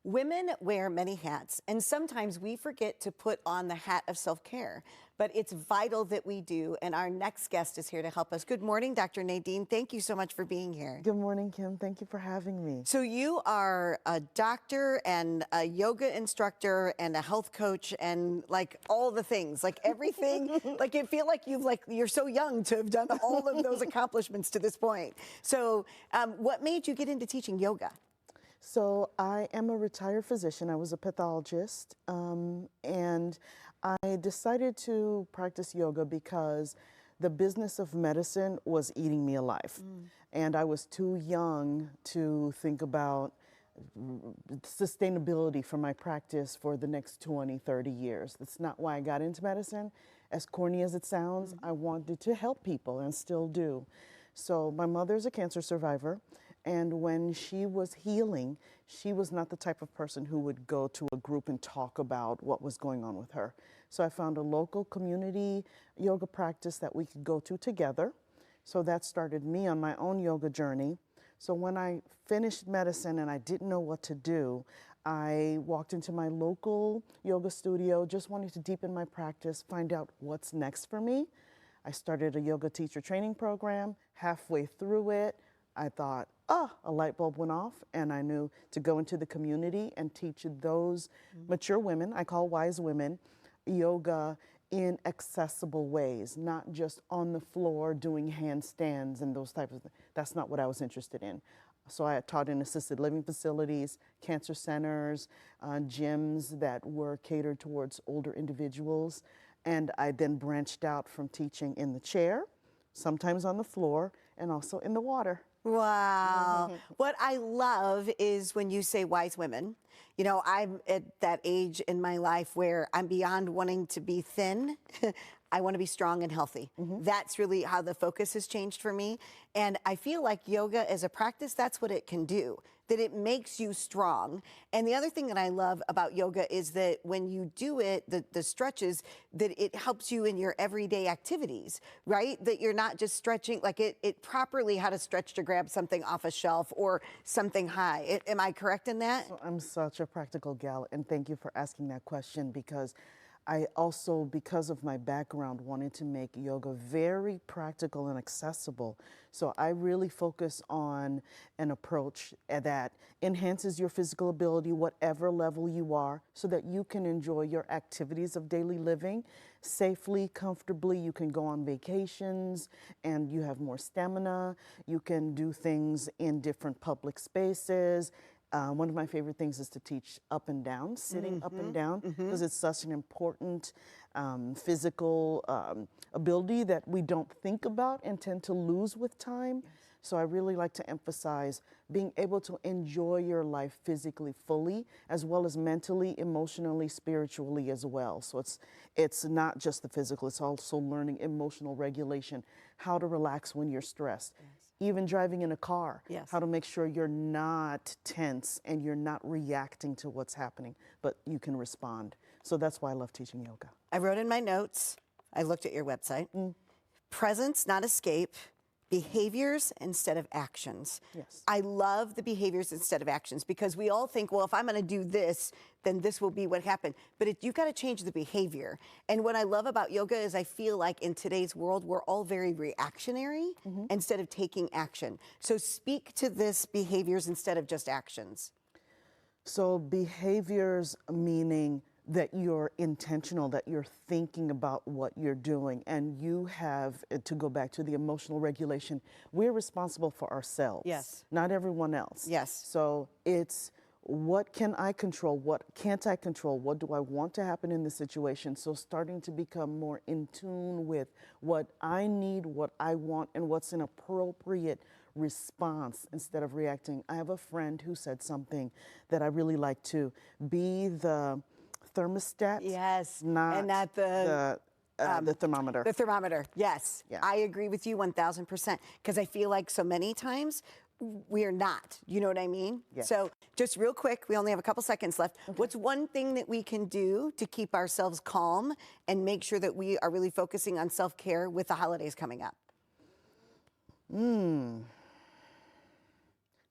Women wear many hats, and sometimes we forget to put on the hat of self-care. But it's vital that we do, and our next guest is here to help us. Good morning, Dr. Nadine. Thank you so much for being here. Good morning, Kim. Thank you for having me. So you are a doctor and a yoga instructor and a health coach and like all the things, like everything. Like you feel like you're so young to have done all of those accomplishments to this point. So what made you get into teaching yoga? So I am a retired physician. I was a pathologist, and I decided to practice yoga because the business of medicine was eating me alive. And I was too young to think about sustainability for my practice for the next 20, 30 years. That's not why I got into medicine. As corny as it sounds, I wanted to help people and still do. So my mother's a cancer survivor. And when she was healing, she was not the type of person who would go to a group and talk about what was going on with her. So I found a local community yoga practice that we could go to together. So that started me on my own yoga journey. So when I finished medicine and I didn't know what to do, I walked into my local yoga studio, just wanting to deepen my practice, find out what's next for me. I started a yoga teacher training program. Halfway through it, I thought, a light bulb went off, and I knew to go into the community and teach those mature women, I call wise women, yoga in accessible ways, not just on the floor doing handstands and those types of things. That's not what I was interested in. So I taught in assisted living facilities, cancer centers, gyms that were catered towards older individuals. And I then branched out from teaching in the chair, sometimes on the floor, and also in the water. Wow. What I love is when you say wise women. You know, I'm at that age in my life where I'm beyond wanting to be thin. I want to be strong and healthy. That's really how the focus has changed for me. And I feel like yoga as a practice, that's what it can do, that it makes you strong. And the other thing that I love about yoga is that when you do it, the stretches, that it helps you in your everyday activities, right? That you're not just stretching, like it properly how to stretch to grab something off a shelf or something high. Am I correct in that? So I'm such a practical gal, and thank you for asking that question, because I also, because of my background, wanted to make yoga very practical and accessible. So I really focus on an approach that enhances your physical ability, whatever level you are, so that you can enjoy your activities of daily living safely, comfortably. You can go on vacations and you have more stamina. You can do things in different public spaces. One of my favorite things is to teach up and down, sitting up and down, because it's such an important physical ability that we don't think about and tend to lose with time. So I really like to emphasize being able to enjoy your life physically fully, as well as mentally, emotionally, spiritually as well. So it's not just the physical, it's also learning emotional regulation, how to relax when you're stressed. Even driving in a car, how to make sure you're not tense and you're not reacting to what's happening, but you can respond. So that's why I love teaching yoga. I wrote in my notes, I looked at your website, presence, not escape, behaviors instead of actions. Yes. I love the behaviors instead of actions, because we all think, well, if I'm going to do this, then this will be what happened. But you've got to change the behavior. And what I love about yoga is I feel like in today's world, we're all very reactionary instead of taking action. So speak to this, behaviors instead of just actions. So behaviors meaning that you're intentional, that you're thinking about what you're doing, and you have, to go back to the emotional regulation, we're responsible for ourselves, not everyone else. So it's what can I control, what can't I control, what do I want to happen in the situation? So starting to become more in tune with what I need, what I want, and what's an appropriate response instead of reacting. I have a friend who said something that I really like to be the thermostat, not the thermometer. The thermometer, yes. I agree with you 1,000%, because I feel like so many times we are not, you know what I mean? So just real quick, we only have a couple seconds left. What's one thing that we can do to keep ourselves calm and make sure that we are really focusing on self-care with the holidays coming up?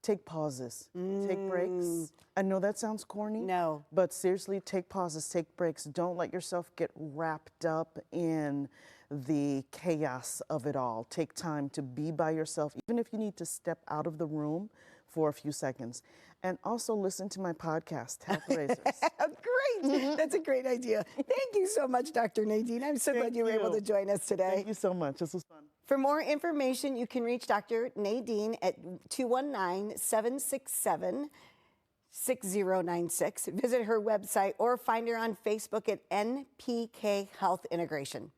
take pauses, take breaks. I know that sounds corny. No. But seriously, take pauses, take breaks. Don't let yourself get wrapped up in the chaos of it all. Take time to be by yourself, even if you need to step out of the room for a few seconds. And also listen to my podcast, Health Raisers. Great. That's a great idea. Thank you so much, Dr. Nadine. I'm so glad you were able to join us today. Thank you so much. This was fun. For more information, you can reach Dr. Nadine at 219-767-6096. Visit her website or find her on Facebook at NPK Health Integration.